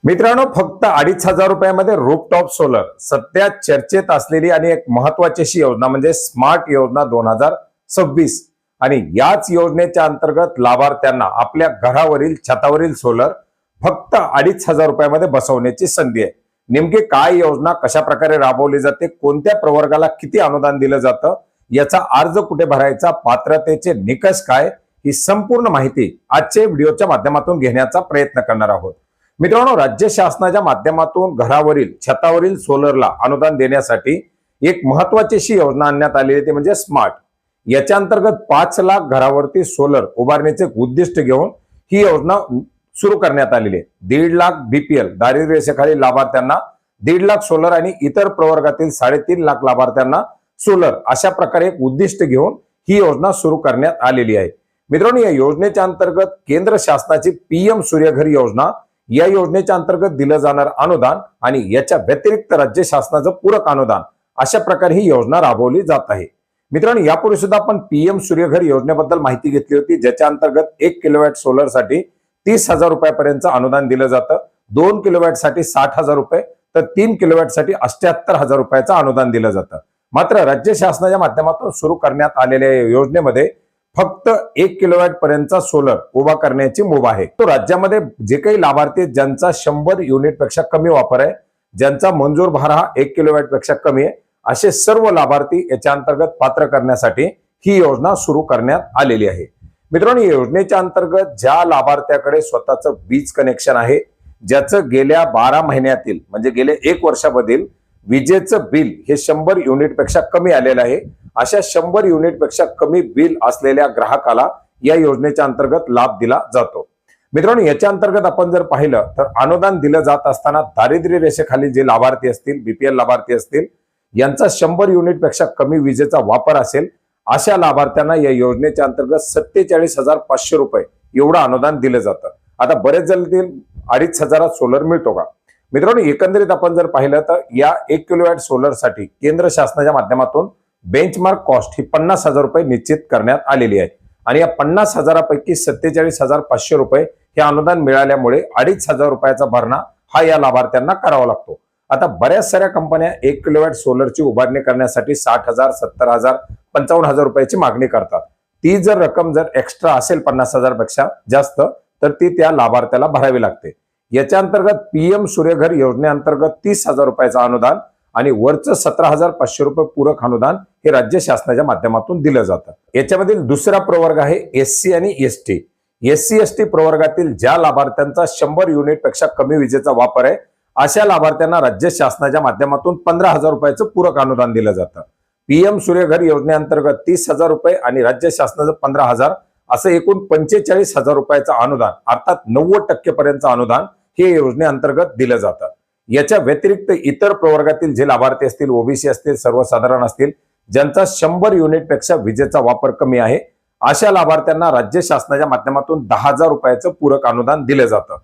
मित्रांनो, फक्त 2,500 रुपयामध्ये रूफटॉप सोलर सध्या चर्चेत असलेली आणि एक महत्वाची अशी योजना म्हणजे स्मार्ट योजना 2026. आणि याच योजनेच्या अंतर्गत लाभार्थ्यांना आपल्या घरावरील छतावरील सोलर फक्त 2,500 रुपयामध्ये बसवण्याची संधी आहे. नेमकी काय योजना, कशा प्रकारे राबवली जाते, कोणत्या प्रवर्गाला किती अनुदान दिलं जातं, याचा अर्ज कुठे भरायचा, पात्रतेचे निकष काय, ही संपूर्ण माहिती आजच्या व्हिडिओच्या माध्यमातून घेण्याचा प्रयत्न करणार आहोत. मित्रांनो, राज्य शासनाच्या माध्यमातून घरावरील छतावरील सोलरला अनुदान देण्यासाठी एक महत्वाची अशी योजना आणण्यात आलेली आहे, ती म्हणजे स्मार्ट. याच्या अंतर्गत 5 लाख घरावरती सोलर उभारण्याचे उद्दिष्ट घेऊन ही योजना सुरू करण्यात आलेली आहे. 1.5 लाख बीपीएल दारिद्र्य रेषेखालील लाभार्थ्यांना 1.5 लाख सोलर आणि इतर प्रवर्गातील 3.5 लाख लाभार्थ्यांना सोलर, अशा प्रकारे एक उद्दिष्ट घेऊन ही योजना सुरू करण्यात आलेली आहे. मित्रांनो, या योजनेच्या अंतर्गत केंद्र शासनाची पीएम सूर्यघर योजना, या योजनेच्या अंतर्गत दिलं जाणार अनुदान आणि याच्या व्यतिरिक्त राज्य शासनाचं पूरक अनुदान, अशा प्रकारे ही योजना राबवली जात आहे. मित्रांनो, यापूर्वी सुद्धा आपण पीएम सूर्यघर योजनेबद्दल माहिती घेतली होती, ज्याच्या अंतर्गत 1 किलोवॅट सोलर साठी 30,000 रुपयापर्यंत अनुदान दिलं जातं. 2 किलोवॅट साठी 60,000 रुपये, तर 3 किलोवॅट साठी 78,000 रुपयाचं अनुदान दिलं जातं. मात्र राज्य शासनाच्या माध्यमातून सुरू करण्यात आलेल्या योजनेमध्ये फक्त 1 किलोवॅट पर्यंतचा सोलर उभा करण्याची मुभा आहे. तो राज्यामध्ये जे काही लाभार्थी ज्यांचा 100 युनिट पेक्षा कमी वापर आहे, ज्यांचा मंजूर भार हा 1 किलोवॅट पेक्षा कमी आहे, असे सर्व लाभार्थी याच्या अंतर्गत पात्र करण्यासाठी ही योजना सुरू करण्यात आलेली आहे. मित्रांनो, या योजनेच्या अंतर्गत ज्या लाभार्थ्याकडे स्वतःचं वीज कनेक्शन आहे, ज्याचं गेल्या 12 महिन्यातील म्हणजे गेल्या 1 वर्षामधील विजेचं बिल हे 100 युनिट पेक्षा कमी आलेलं आहे, अशा 100 युनिट पेक्षा कमी बिल असलेल्या ग्राहकाला या योजनेच्या अंतर्गत लाभ दिला जातो. मित्रांनो, याच्या अंतर्गत आपण जर पाहिलं तर अनुदान दिलं जात असताना दारिद्र्य रेषेखाली जे लाभार्थी असतील, बीपीएल लाभार्थी असतील, यांचा 100 युनिट पेक्षा कमी विजेचा वापर असेल, अशा लाभार्थ्यांना या योजनेच्या अंतर्गत 47,500 रुपये एवढं अनुदान दिलं जातं. आता बरेच जण 2,500 सोलर मिळतो का? मित्रांनो, एकंदरीत आपण जर पाहिलं तर या 1 किलोवॅट सोलर साठी केंद्र शासनाच्या माध्यमातून बेंचमार्क कॉस्ट ही 50,000 रुपये निश्चित करण्यात आलेली आहे. आणि या 50,000 पैकी 47,500 रुपये हे अनुदान मिळाल्यामुळे 2,500 रुपयाचा भरणा हा या लाभार्थ्यांना करावा लागतो. आता बऱ्याच साऱ्या कंपन्या 1 किलोवॅट सोलरची उभारणी करण्यासाठी 60,000, 70,000, 55,000 रुपयाची मागणी करतात. ती जर रक्कम जर एक्स्ट्रा असेल 50,000 पेक्षा जास्त, तर ती त्या लाभार्थ्याला भरावी लागते. याच्या अंतर्गत पीएम सूर्यघर योजनेअंतर्गत 30,000 रुपयाचं अनुदान आणि वरचं 17,500 रुपये पूरक अनुदान हे राज्य शासनाच्या माध्यमातून दिलं जातं. याच्यामधील दुसरा प्रवर्ग आहे एससी आणि एसटी. एससी एसटी प्रवर्गातील ज्या लाभार्थ्यांचा 100 युनिट पेक्षा कमी विजेचा वापर आहे, अशा लाभार्थ्यांना राज्य शासनाच्या माध्यमातून 15,000 रुपयाचं पूरक अनुदान दिलं जातं. पीएम सूर्यघर योजनेअंतर्गत 30,000 रुपये आणि राज्य शासनाचं 15,000, असं एकूण 45,000 रुपयाचं अनुदान, अर्थात 90% पर्यंतचं अनुदान हे योजनेअंतर्गत दिलं जातं. याच्या व्यतिरिक्त इतर प्रवर्गातील जे लाभार्थी असतील, ओबीसी असतील, सर्वसाधारण असतील, ज्यांचा 100 युनिट पेक्षा विजेचा वापर कमी आहे, अशा लाभार्थ्यांना राज्य शासनाच्या माध्यमातून 10,000 रुपयाचं पूरक अनुदान दिलं जातं.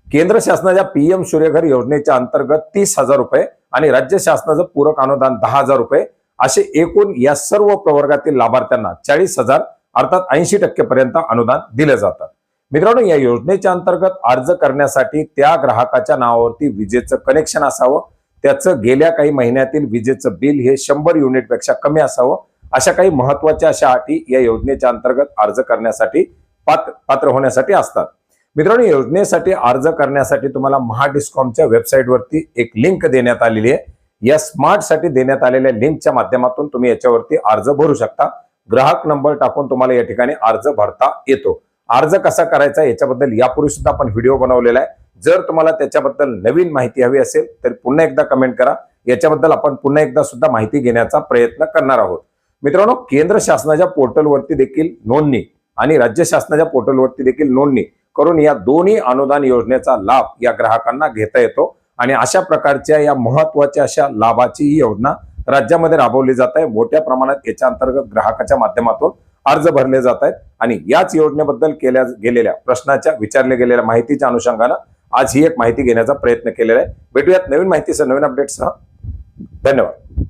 केंद्र शासनाच्या पीएम सूर्यघर योजनेच्या अंतर्गत 30,000 रुपये आणि राज्य शासनाचं पूरक अनुदान 10,000 रुपये, असे एकूण या सर्व प्रवर्गातील लाभार्थ्यांना 40,000 अर्थात 80% पर्यंत अनुदान दिलं जातं. मित्रांनो, या योजनेच्या अंतर्गत अर्ज करण्यासाठी त्या ग्राहकाच्या नावावरती विजेचं कनेक्शन असावं, त्याचं गेल्या काही महिन्यातील विजेचं बिल हे 100 युनिट पेक्षा कमी असावं, अशा काही महत्वाच्या अशा अटी या योजनेच्या अंतर्गत अर्ज करण्यासाठी पात्र होण्यासाठी असतात. मित्रांनो, योजनेसाठी अर्ज करण्यासाठी तुम्हाला महाडिस्कॉमच्या वेबसाईटवरती एक लिंक देण्यात आलेली आहे. या स्मार्ट साठी देण्यात आलेल्या लिंकच्या माध्यमातून तुम्ही याच्यावरती अर्ज भरू शकता. ग्राहक नंबर टाकून तुम्हाला या ठिकाणी अर्ज भरता येतो. अर्ज कसा करायचा याच्याबद्दल यापूर्वी सुद्धा आपण व्हिडिओ बनवलेला आहे. जर तुम्हाला त्याच्याबद्दल नवीन माहिती हवी असेल तर पुन्हा एकदा कमेंट करा. याच्याबद्दल आपण पुन्हा एकदा सुद्धा माहिती घेण्याचा प्रयत्न करणार आहोत. मित्रांनो, केंद्र शासनाच्या पोर्टलवरती देखील नोंदणी आणि राज्य शासनाच्या पोर्टलवरती देखील नोंदणी करून या दोन्ही अनुदान योजनेचा लाभ या ग्राहकांना घेता येतो. आणि अशा प्रकारच्या या महत्वाच्या अशा लाभाची ही योजना राज्यामध्ये राबवली जात आहे. मोठ्या प्रमाणात याच्या अंतर्गत ग्राहकाच्या माध्यमातून अर्ज भरले जात आहेत. आणि याच योजनेबद्दल केल्या गेलेल्या प्रश्नाच्या विचारल्या गेलेल्या माहितीच्या अनुषंगाने आज ही एक माहिती घेण्याचा प्रयत्न केलेला आहे. भेटूयात नवीन माहितीसह, नवीन अपडेट्ससह. धन्यवाद.